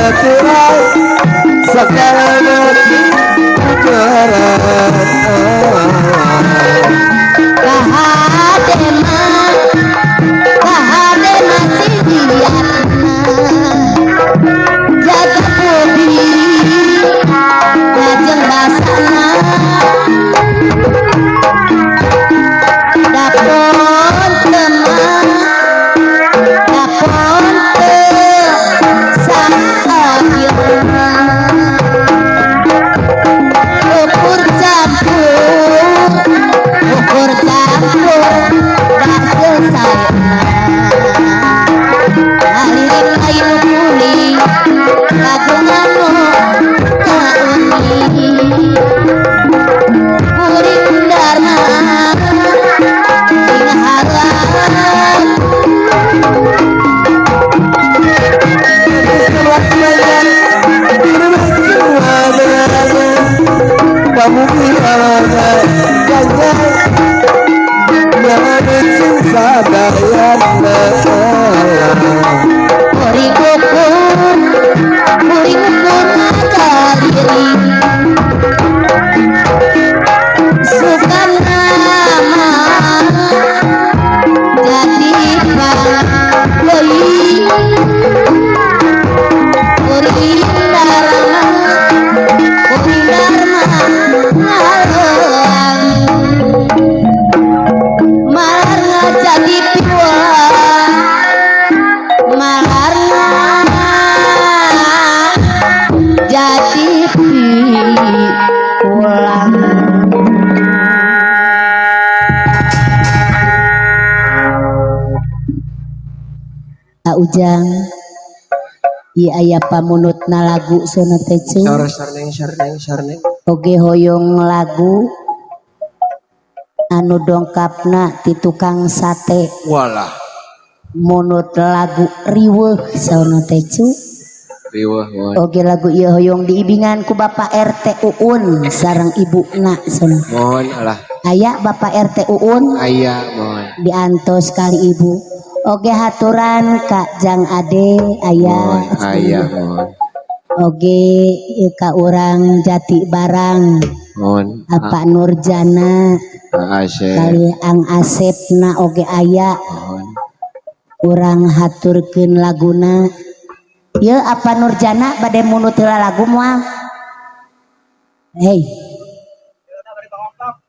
baturan sakana pujaran kahadema sidiatna jaga budi lajeng basana dapon teman dapon te saayana ukur campur dak selesaina alirin lain puli kagunganmu kauni kuring dharma inghalan kamu kirana jangan nyariin sadayana kuring ukur kadiri sukan nama jadi pangoi kuring dharma ngalang malar jadi piwang malar jadi piwang ujang ieu aya pamunutna lagu sana teh cu sarneng oge hoyong lagu anu dongkapna ti tukang sate walah munut lagu riweuh saona teh cu riweuh oge lagu ieu hoyong diibingan ku Bapak RT Uun sareng ibuna saona mohon alah aya Bapak RT Uun aya mohon diantos kali ibu oge haturan Kak Jang Ade aya mohon oge ieu ka urang Jati Barang mohon apa Nurjana kali Ang Asepna oge aya mohon urang haturkeun laguna ieu apa Nurjana bade munut heula lagu moal hei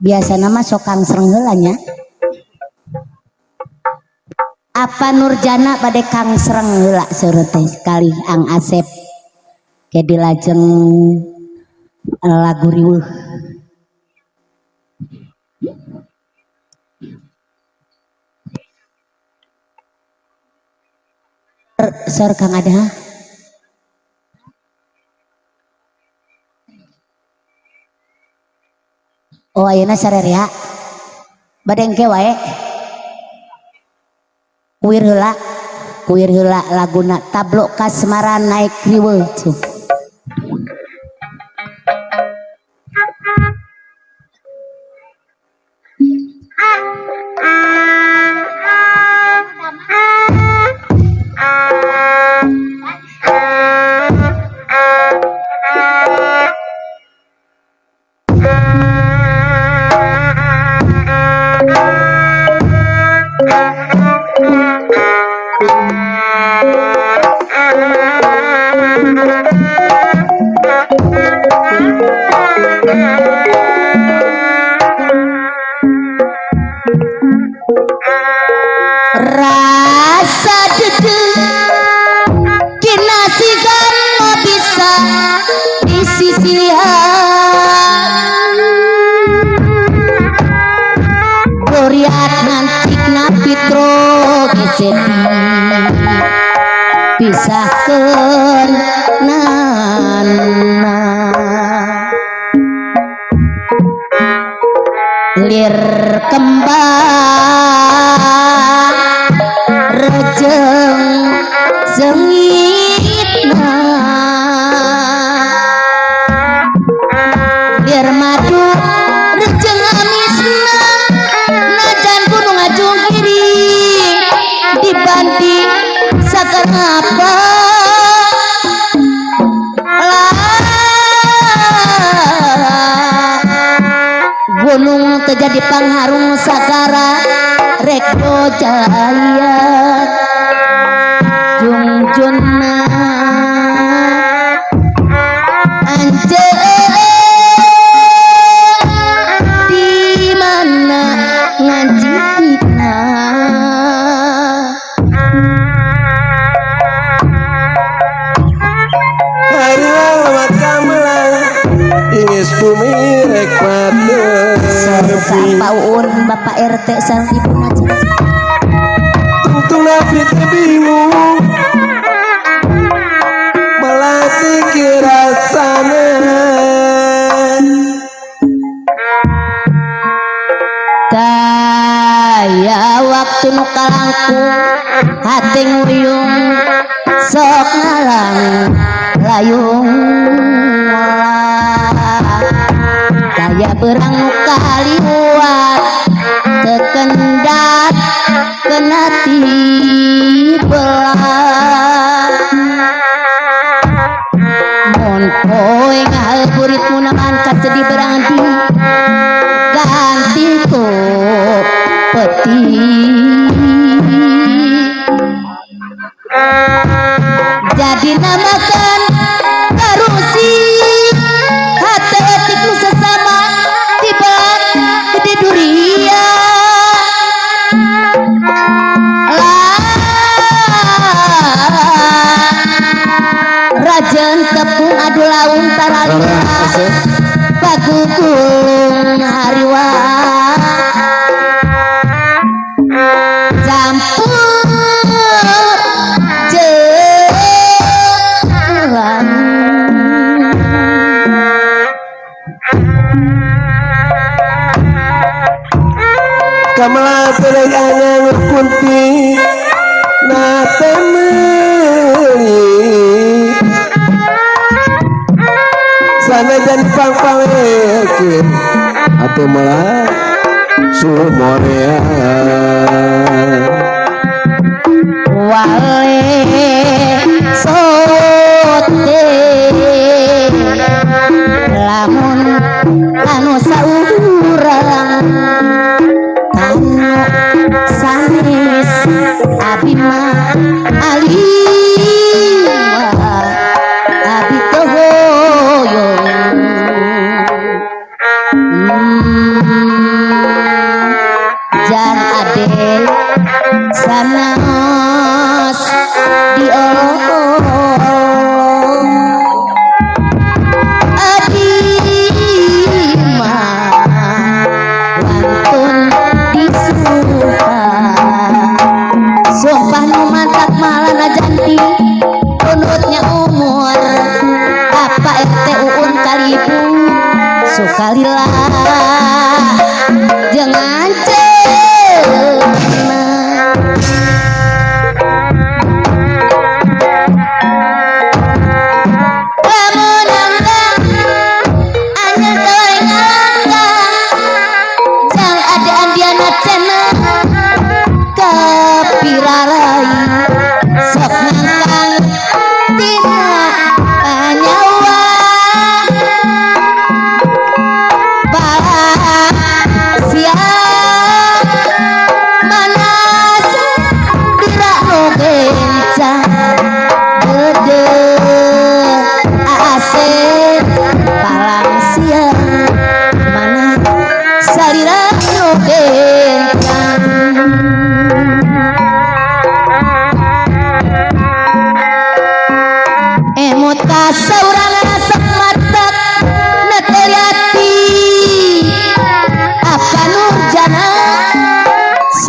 biasana mah sok kangsreng heula nya apa Nurjana bade kangsreng heula seureut teh sekali Ang Asep ke dilajeng lagu riweuh sor Kang ada oh ayeuna sarerea bade engke wae kuir heula laguna tablo kasmaran naik riweuh cu rasa dedeh kinasigan mau bisa disisihan Gloriat ngantikna Pitro geseti pisahkeun nana lir kembang rejeng sengitna lir madu rejeng amisna najan gunung ajung kiri dibanding sakenapa jadi pangharung sagara Rekdo Jaya Jungjunna anje di mana ngajikna hari alamat kamelang ingis bumi rek Pak Uun Bapak RT sang ibu macam tungtung nabi bingung melatih kirasana daya waktu nu kalangku hati nguyung sok ngalang layung daya berang nu kaliwat tekendat kena tibelah mon poe ngaburit munaman kasedi berang di ganti ku peti jadi namakan karusi hati etik nu sesama tiba gede duria Rajan tepung adu laun taralira pagugulung hariwa campur jelang kamala tereng angang kunti na temeli sana dan pang-panglekin ate malah sumorea wale sote lamun anu saurang kanu sanes abima alima abi tohoyong jan ade sanas diolong adima wantun disuha sumpah nu mantap malana janti punutnya umur apa RT Uun kalibu sukalilah jangan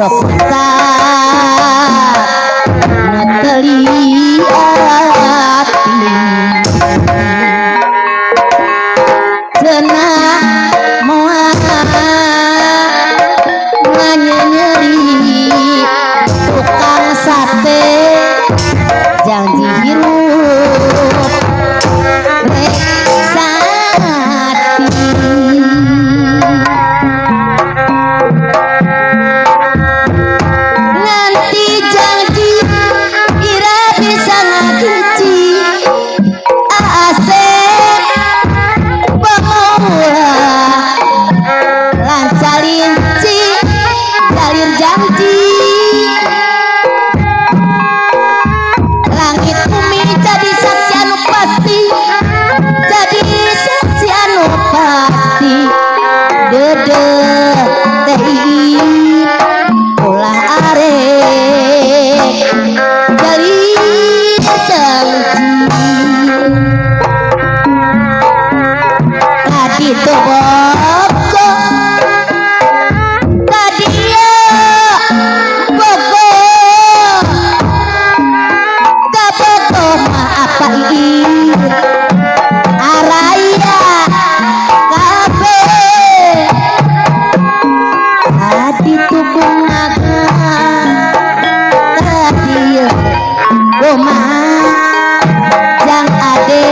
sokta nateli ati cenah moal nganyeri tukang sate janji hirup rek sati nganti janji ira bisa janji langit bumi jadi saksi anu pasti, jadi saksi anu pasti. Dede teh ulah arek jali janji tadi tuh bogo tadi ya bogo kabogo mah apa ini araya kabe tadi tuh bunga tadi ya rumah jang ade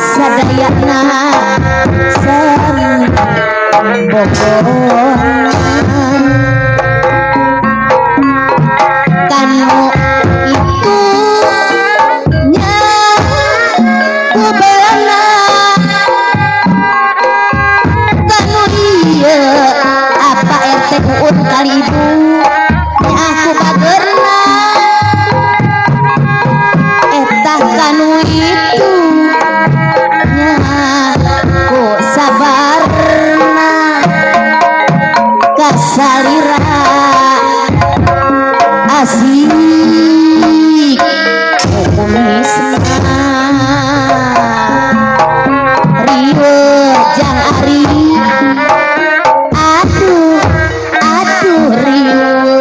sadayana sareng bobonan kanu itu nya kubelana kanu ieu apa RT kuun kali ibu nya aku bagerna etah kanu itu ku sabarna kasalira asik kumisna riwe jang ari aduh aduh riwe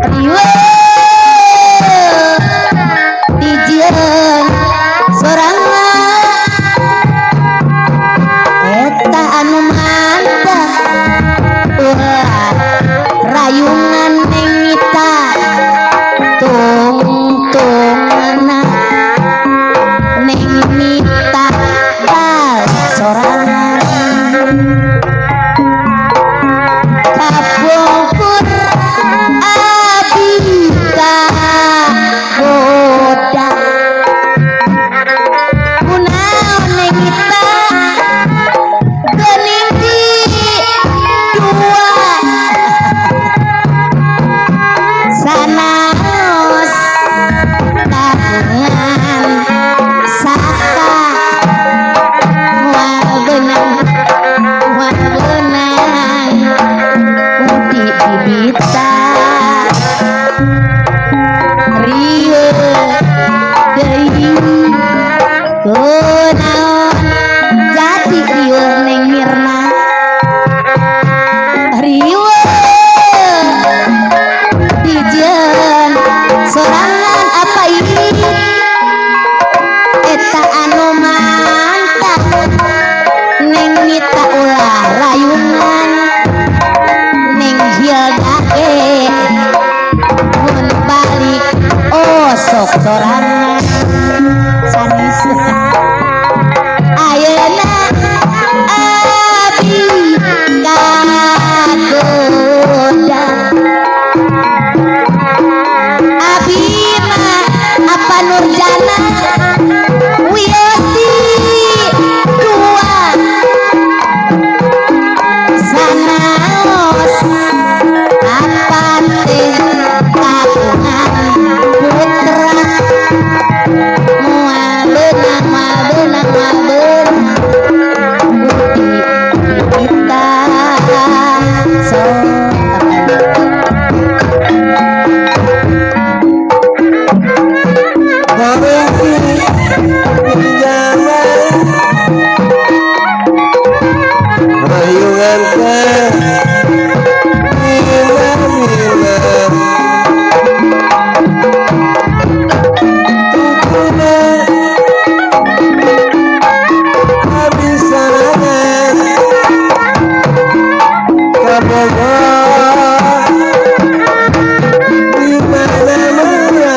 riwe dijieun sorangan eta anu mantap ulah rayungan nengita tungtungna nengita bal sorangan kapungkur abi kagoda kunaon nengita geuning di dua sanaos tabungan saka moal beunang di bibita rieu deui kunaon jadi rieu neng Mirna rieu dijieun sorangan apa ini eta anu mantap neng Mita ulah rayungan neng Hilda mun balik oh sok sorangan sanis ayeuna abi kagoda abi mah apa Nurjana Wiyoti dua sanaos apa teh kagungan putra moal beunang putih kita so rayungan mina tukuna habis sarangan kabogo di mana-mana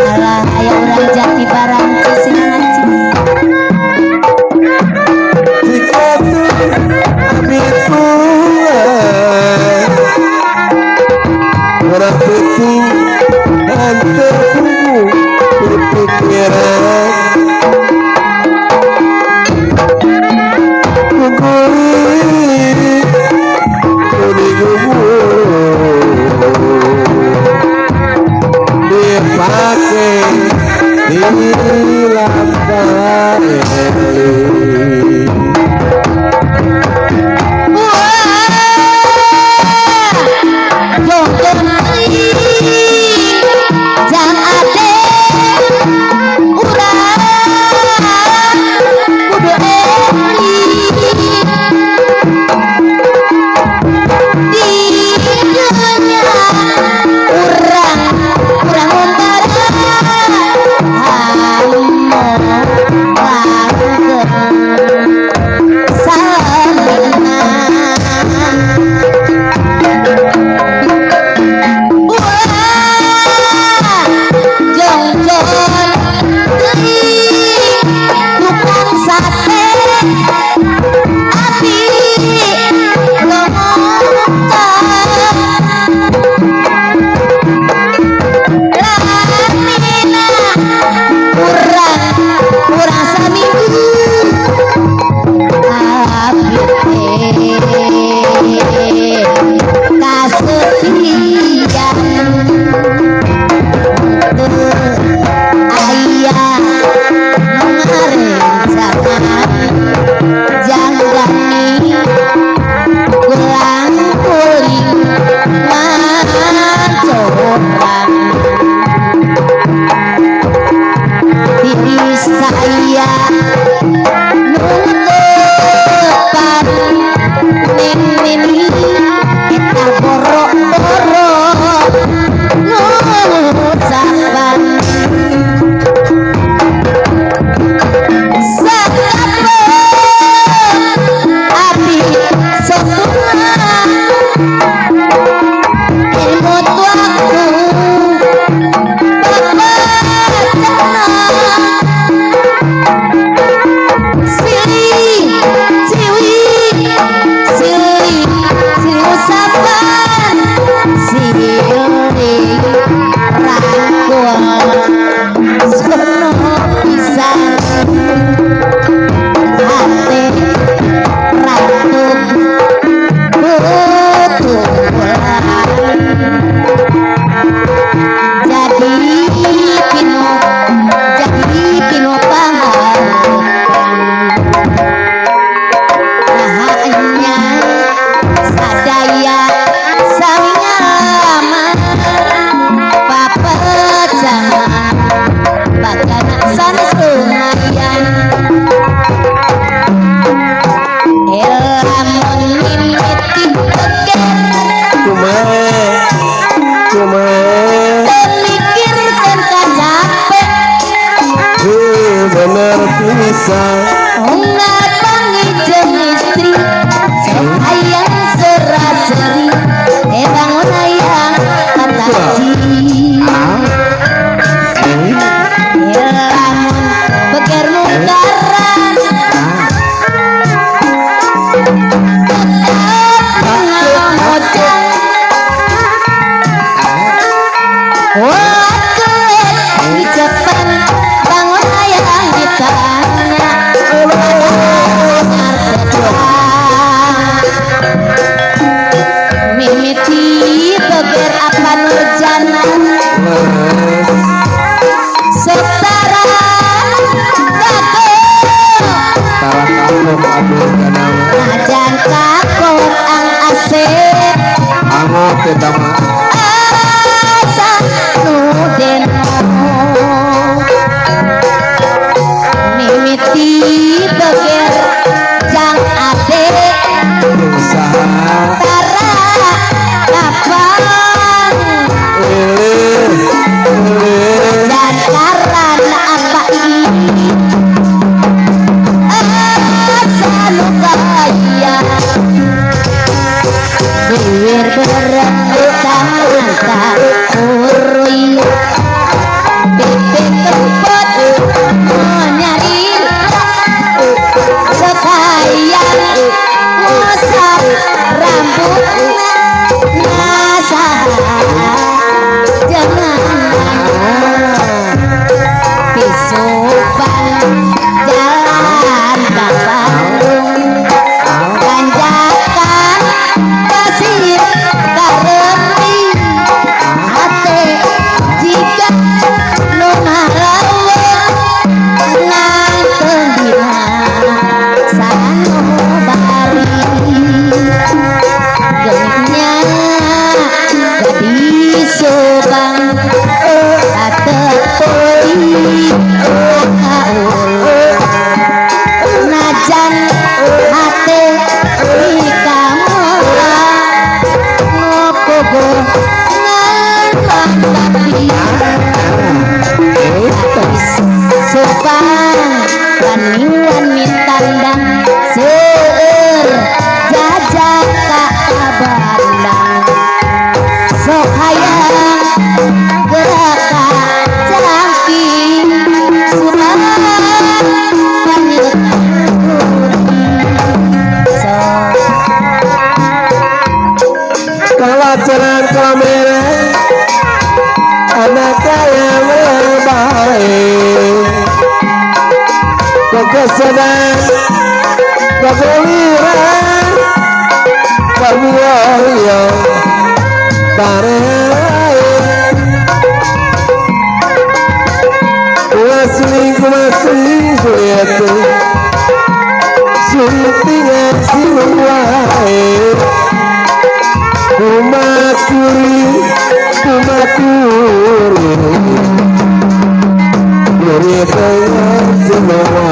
alah aya urang jati barang cesingan jika tuh abi orang penting antarku berpikiran kuguri bisa Ungat pangijeng istri sok hayang seraseri bangun hayang kataji lamun beger mungkaran ngomocang waduh di Jepang bangun hayang ditanya mimiti beger apa nurjana setara kaku tara kapok abis ganama najan kakot ang asep angok kita mah asa nuden mimiti beger jang ade usaha tara kapang dan karan apa ini asa lukaya biwir berembutan tak urui bebek kempot menyari sekayang ngosap rambut nasa jangan pisupan jalan ke Bandung tanjakan pasir kareri hati jika nu ngalawan nang tendina sanubari genitnya jadi subang tatepoli najan hati di kamula ngopogo ngan tapi subang wani tandang seueur jajak ka Bandang sok hayang gerak ka Cangking subang panyeut sok kalacaran kamera anak kaya berbaik kekesanan kegeliran kebiayaan tarik masih sulit sulit tinggal siluai kumaturi Gloria pengen semua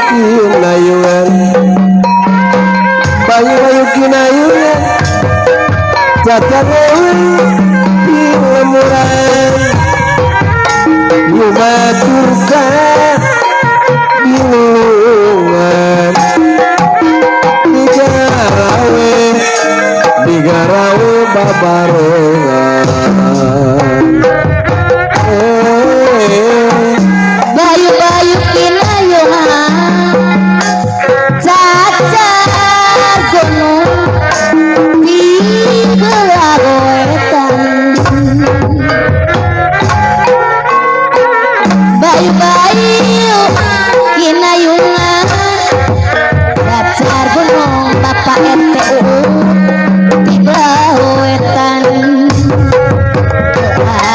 kinayungan bayu-bayu kinayungan cacat lewi di lemuran yumatur sa dilungan digarawe babarengan bayu-bayu kinayungan cacar gunung di belagoetan bayu-bayu kinayungan cacar gunung bapak RTU di belagoetan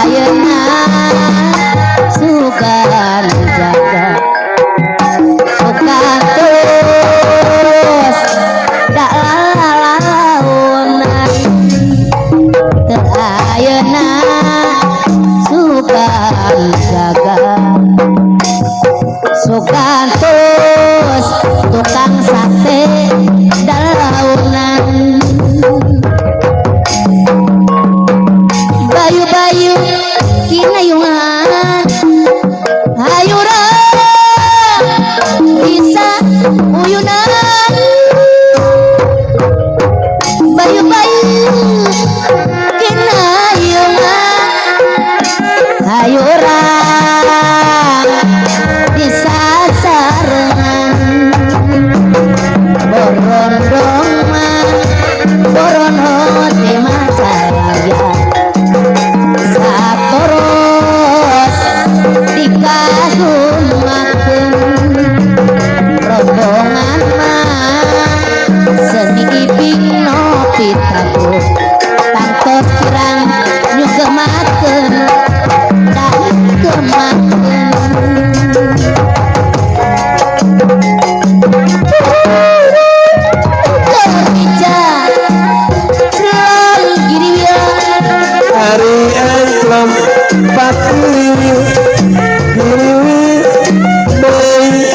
ayeuna sugan jaga sugan terus dak lalaunan teu ayeuna sugan jaga sugan terus tukang sate dalaunan bayu-bayu kinayungan hayuran bisa uyunan bayu-bayu kinayungan hayuran bisa sarengan borondongan boron hoti masaraya satoros dikagumakeun rombongan mah seni iping nopi tabu tangtos kirang nyugemakeun dan gemakeun Terija Sri Giriwilan hari engklom patiliwi diliwi bayi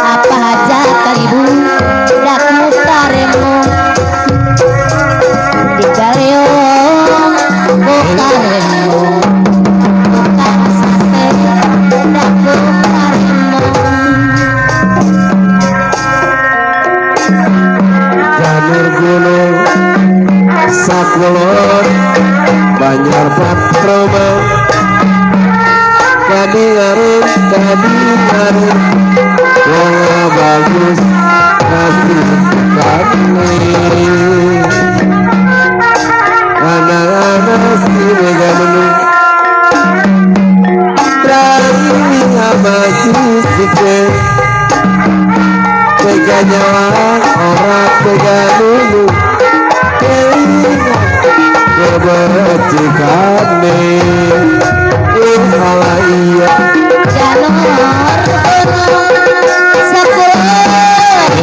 apa aja kalibu dak mutaremu di galeong mutaremu bukan sate dak mutaremu Janur gunung sakulon Banjar Patroma kadingarin wonga bagus kasih kami anak-anak si mega menu terakhir masih sikit tega nyawa orang tega dulu keingat kebercikane inhala iya Janur gunung sakulon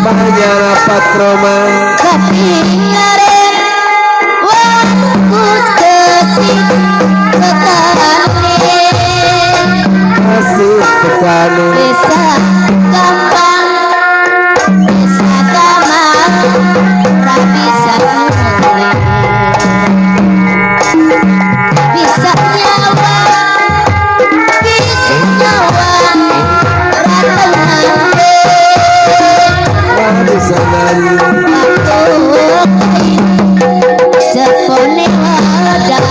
Banjar Patroma kadingarin bagus kasih kekane kasih tekane bisa gampang bisa gampang tak bisa mulai bisa nyawa ratengan bisa nari sepone wadah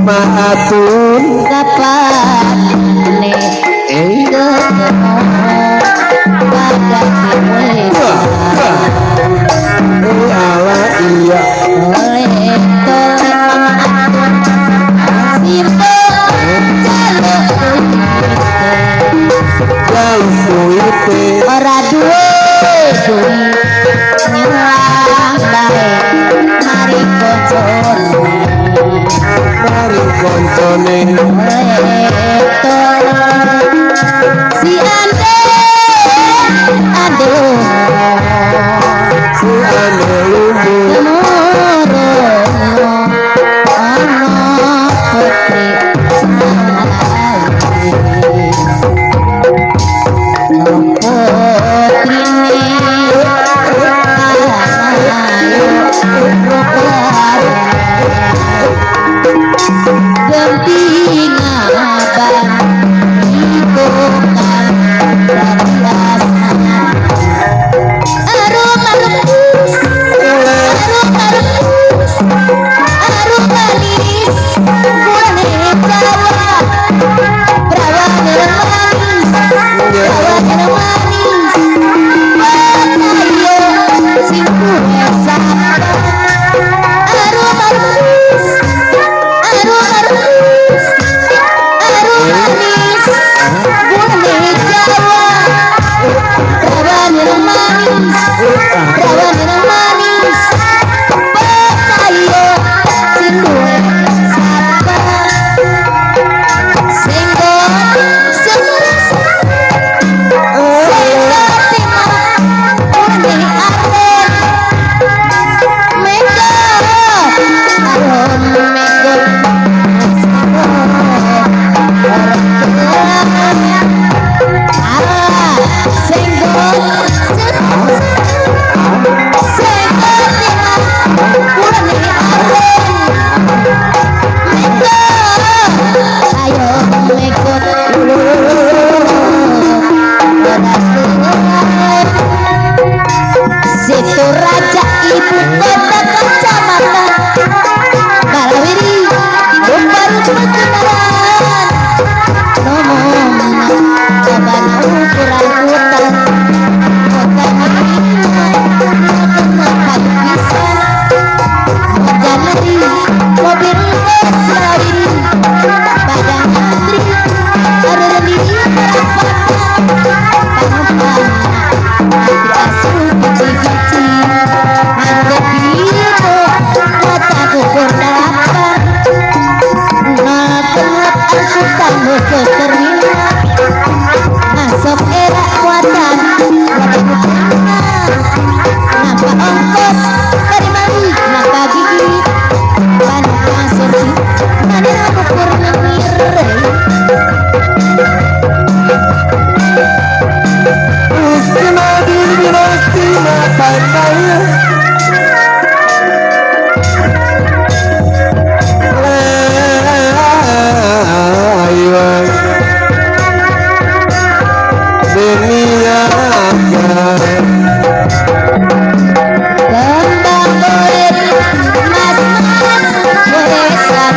maatun kapan nih ketemu pada kita ala iya oleh tolek simpo jaluk jauh suite ora duwe duit nyulang bae mari kocone mari koncone si ande aduh si ane lumbu gemuruh ono putri sangai putrine ayo ruklar genting abang ikutan radiasana arum manis arum manis gulane Jawa perawan yang manis perawan yang manis ayo singku sapa arum manis gulane Jawa perawan yang manis perawan yang manis ayo sinduwe sapa senggot pandai layuan dunia Kembang kulit mas-mas wesan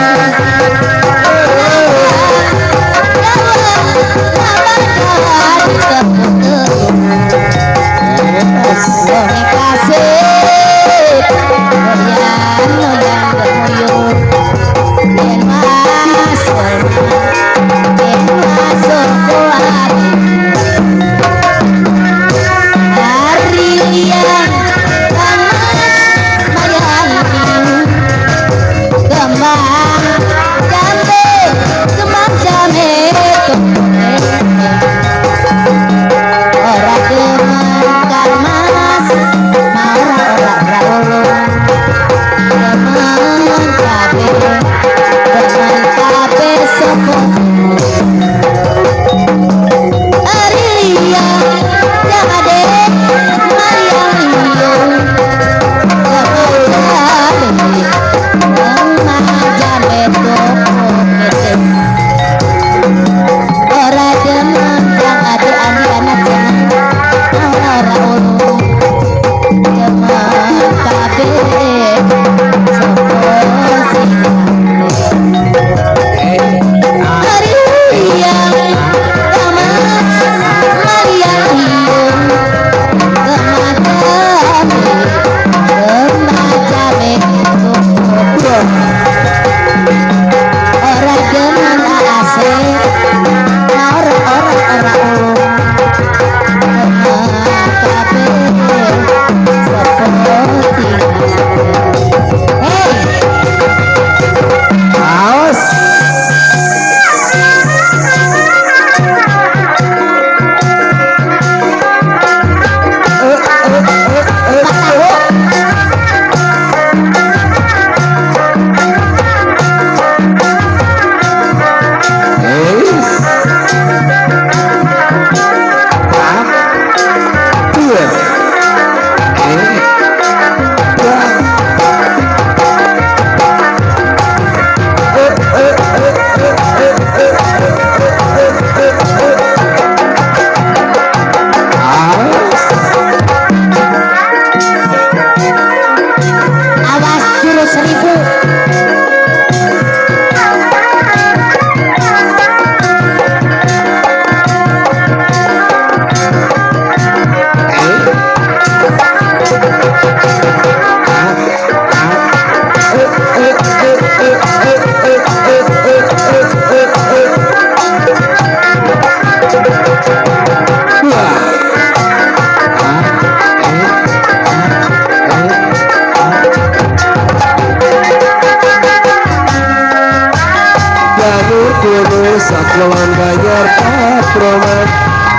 Sakloan bayar patroman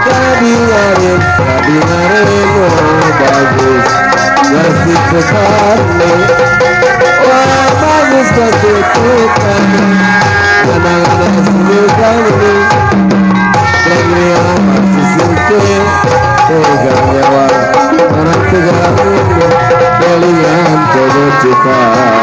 Jadi ngarin oh bagus Ngasih sekali Wah bagus ketutupan Kadang-kadang semudah ini Yang masih suci Pegang nyawa Orang tegang ini Kalian kebucikan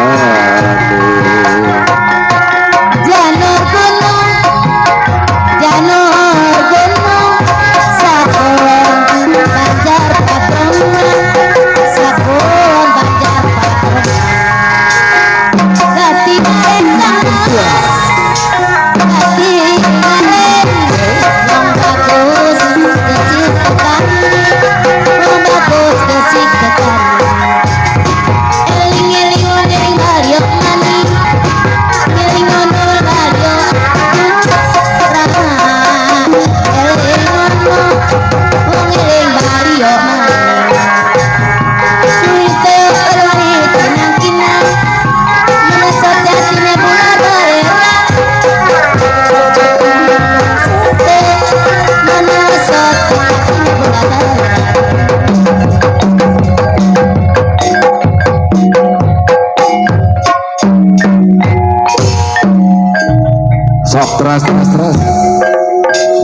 sok teras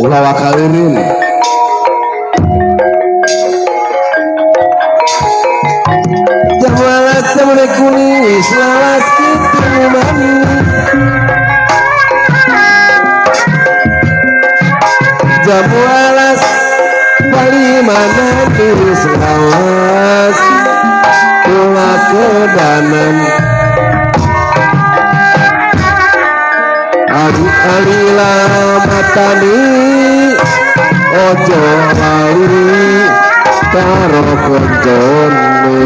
ulah wakalirin bulanan alila matani ojo lali karo koncone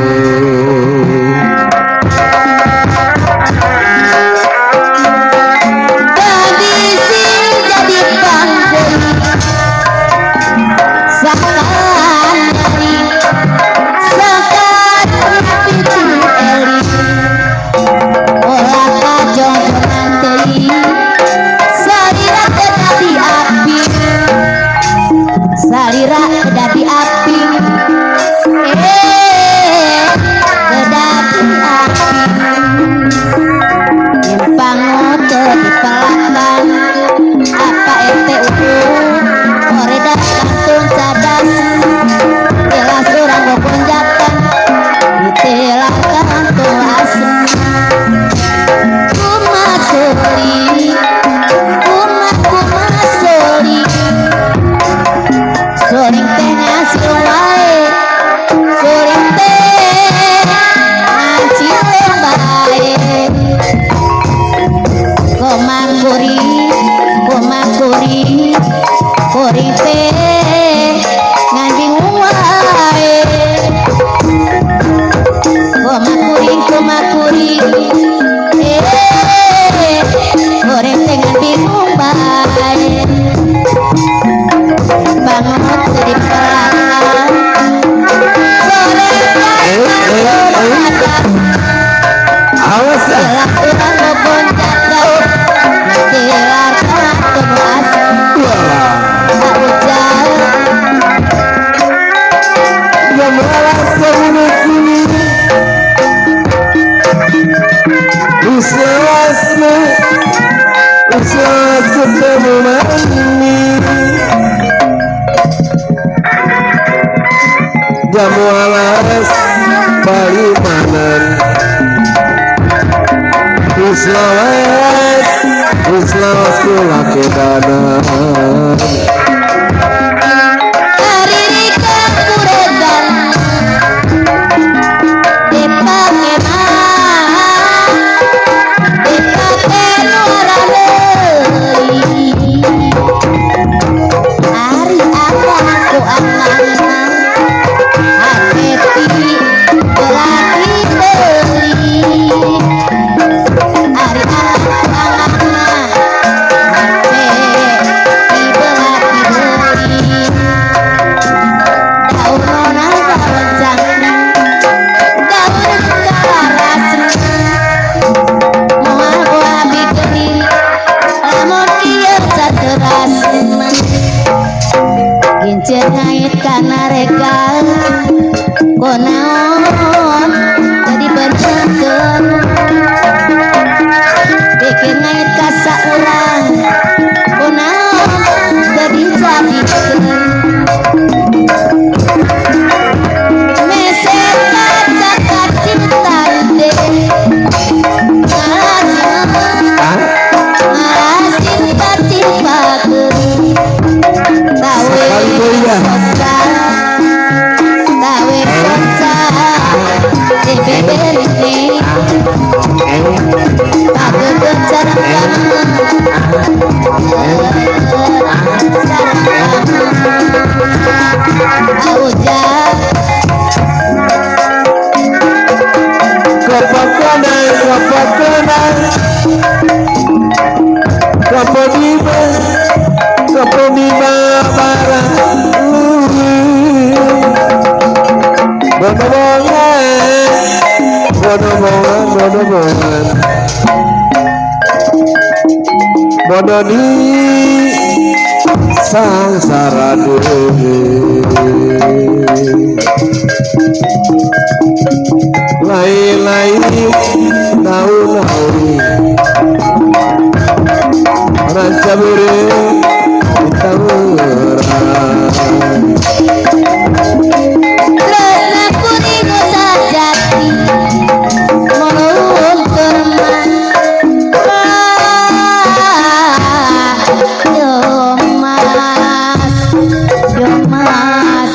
jadi sing jadi panggul sakandari sakandari pitu eli olah kajongjongan deui salira dadi api salira dadi api dadi api nyempang teu dipelakan apa ente ore kantun cadas jelas urang gogonjakan ditilang kantun asem kumasuli kumasuli soring teh ngasil wae soring teh ngasil bae komangkuri kuri teh ngan bingung wae komakuri kuri teh ngan bingung bae banget di pelakan sore awas jelas urang gogonjakan tilar kantun asem ujal Jamalah kemana kini Uslas ketemu mani Jamu alas balimanan Uslas kula kedanan Aririka kuredan dipake nuara deui ari apa ku angana haketi belaki deui ari apa ku angana haketi belaki deui daun nona daun jangkring daun karas moal gua bigeri lamun ieu sateras gincir ngait kana regal konaon jadi bencekeun bikin ngait ka saurang konaon jadi jadikeun meser kaca cinta deh malah cinta cipakeun tawe soca dibeberi kageut sareng aujat Kapodima barang bonomongan bodoni sangsara deui lain-lain naun-naun ranca bere ditawuran tresna kuring sajati mulun turman Jomas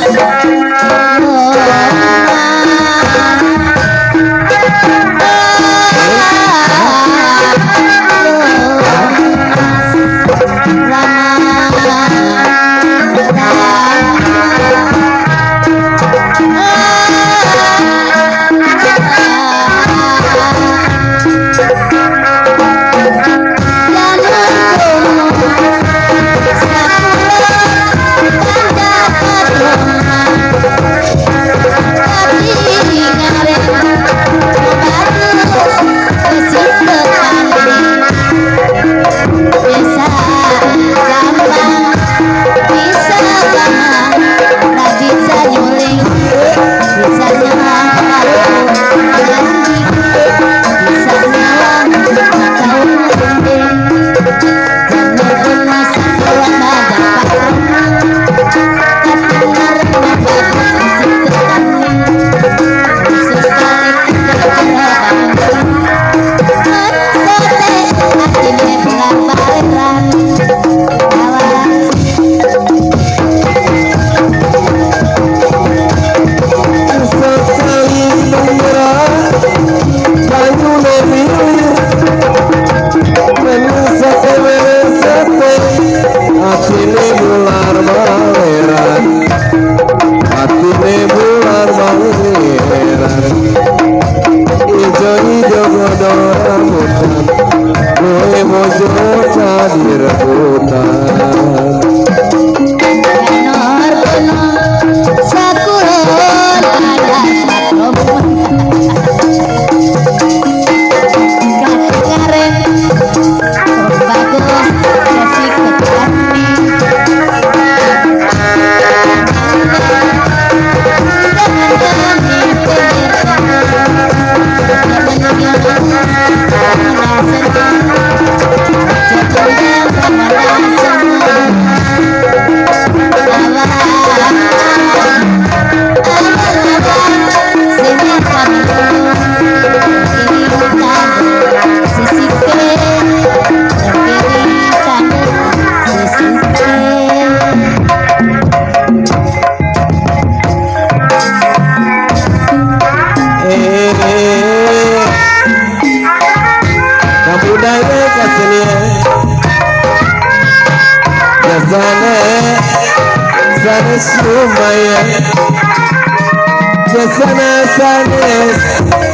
Kesana sanes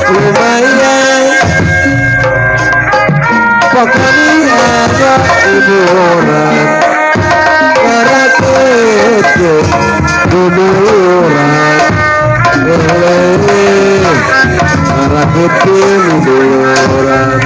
lumayan pokoknya ada hiburan para kece hiburan para kece hiburan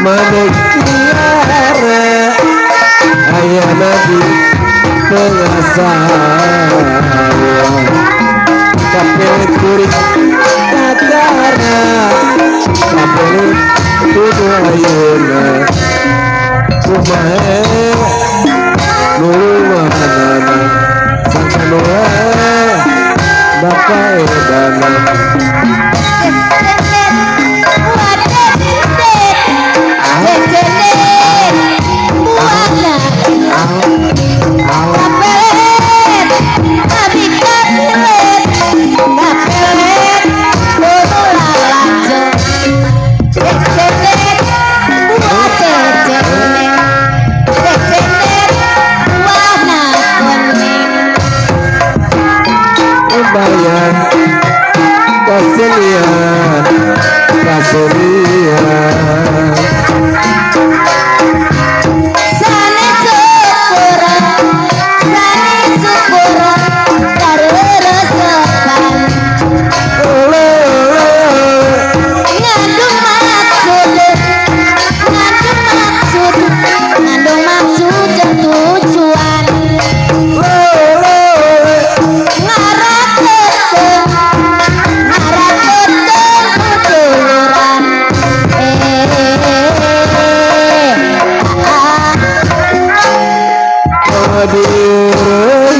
Panoma dari ayah nabi pengasal kapel kuring kakara kapel kudu ayuna kumahe nulumanana sangsanua baka edana bayan kaselian kaselian sane syukur kareresepan ngandung maksud dan tujuan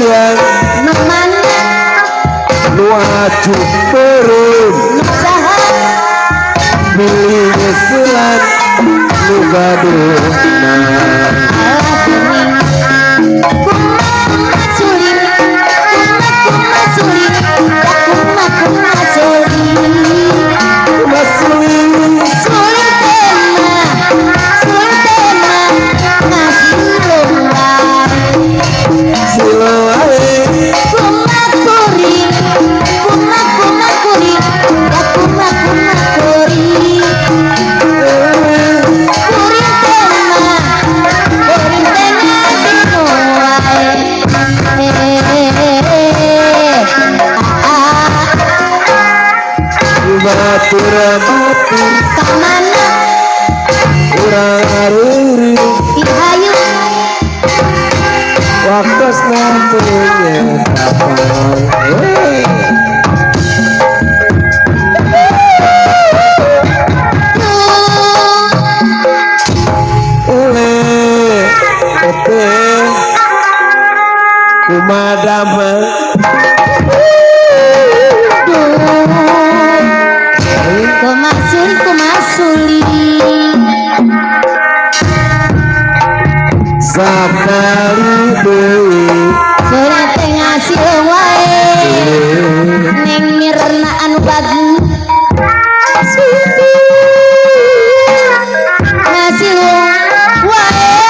yang luaju perun pilihnya selat lu gaduna batur kamana urang aruri ihayu waktos nantinya kapan kumadama kumasuli sakali deui sore teh ngasil wae neng mirna anu bagus ngasil wae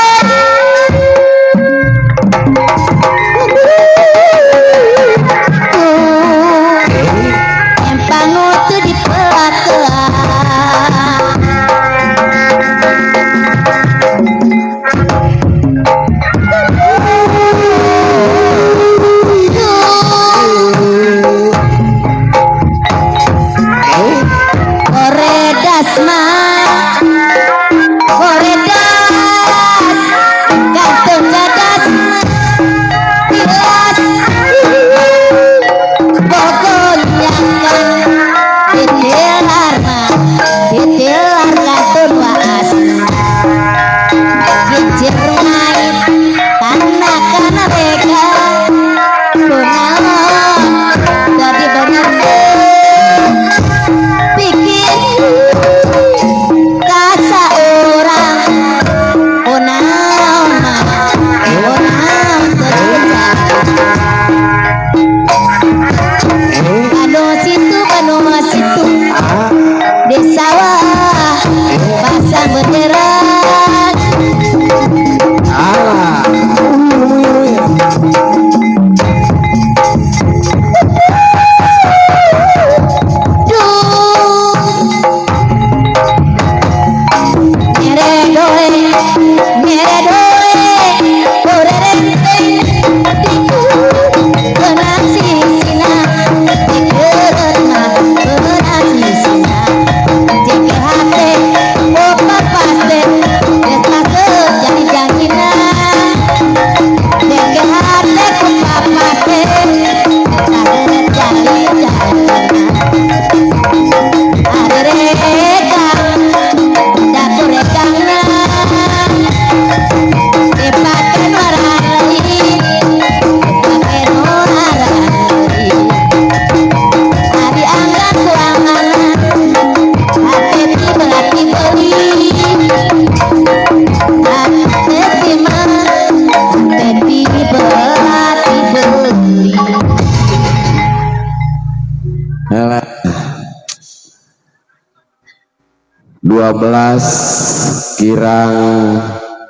12 kirang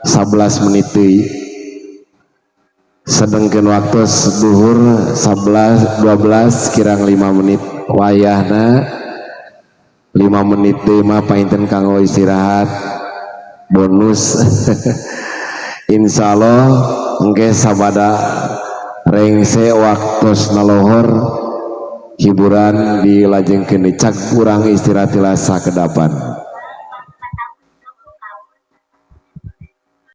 11 menit deui. Sedengkeun waktu duhur 12 kirang 5 menit. Wayahna 5 menit deui mah painten kanggo istirahat bonus. Insyaallah engke sabada rengse waktosna lohor hiburan dilajengkeun cak kurang istirahat tiasa kedapan.